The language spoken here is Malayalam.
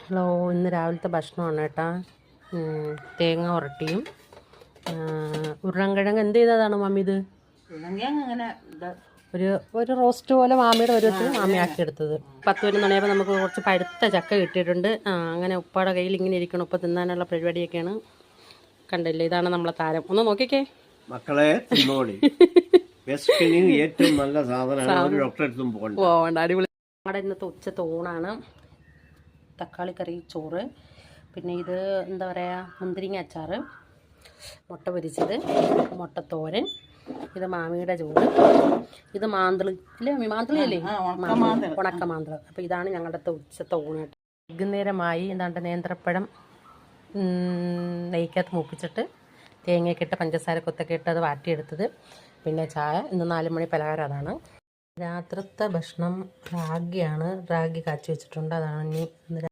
ഹലോ, ഇന്ന് രാവിലത്തെ ഭക്ഷണമാണ് കേട്ടാ. തേങ്ങ ഉരട്ടിയും ഉരുളൻകിഴങ്ങ് എന്ത് ചെയ്തതാണ് മമ്മി ഇത്? ഒരു റോസ്റ്റ് പോലെ മാമിയുടെ ഒരു മാമി ആക്കിയെടുത്തത്. 10-11 മണിയായപ്പോൾ നമുക്ക് കുറച്ച് പഴുത്ത ചക്ക കിട്ടിയിട്ടുണ്ട്. അങ്ങനെ ഉപ്പയുടെ കയ്യിൽ ഇങ്ങനെ ഇരിക്കണം. ഉപ്പ തിന്നാനുള്ള പരിപാടിയൊക്കെയാണ്. കണ്ടില്ലേ, ഇതാണ് നമ്മളെ താരം. ഒന്ന് നോക്കിക്കേ മക്കളെ, ഏറ്റവും നല്ല സാധനമാണ്. പോവണ്ട, അടിപൊളി. നമ്മുടെ ഇന്നത്തെ ഉച്ചത്തെ ഊണാണ്. തക്കാളി കറി, ചോറ്, പിന്നെ ഇത് എന്താ പറയുക, മുന്തിരിങ്ങ അച്ചാറ്, മുട്ട പൊരിച്ചത്, മുട്ടത്തോരൻ, ഇത് മാമിയുടെ ചോറ്, ഇത് മാന്തള് അല്ലേ, മാന്തളിയല്ലേ, ഉണക്ക മാന്തള്. അപ്പോൾ ഇതാണ് ഞങ്ങളുടെ ഉച്ചത്തെ ഊണ്. വൈകുന്നേരമായി. എന്താണ്ട് നേന്ത്രപ്പഴം നെയ്ക്കകത്ത് മൂപ്പിച്ചിട്ട് തേങ്ങയൊക്കെ ഇട്ട് പഞ്ചസാര കൊത്തൊക്കെ ഇട്ട് അത് വാട്ടിയെടുത്തത്, പിന്നെ ചായ. ഇന്ന് 4 മണി പലഹാരം അതാണ്. രാത്രിത്തെ ഭക്ഷണം റാഗിയാണ്. റാഗി കാച്ചി വെച്ചിട്ടുണ്ട്. അതാണ് ഇനി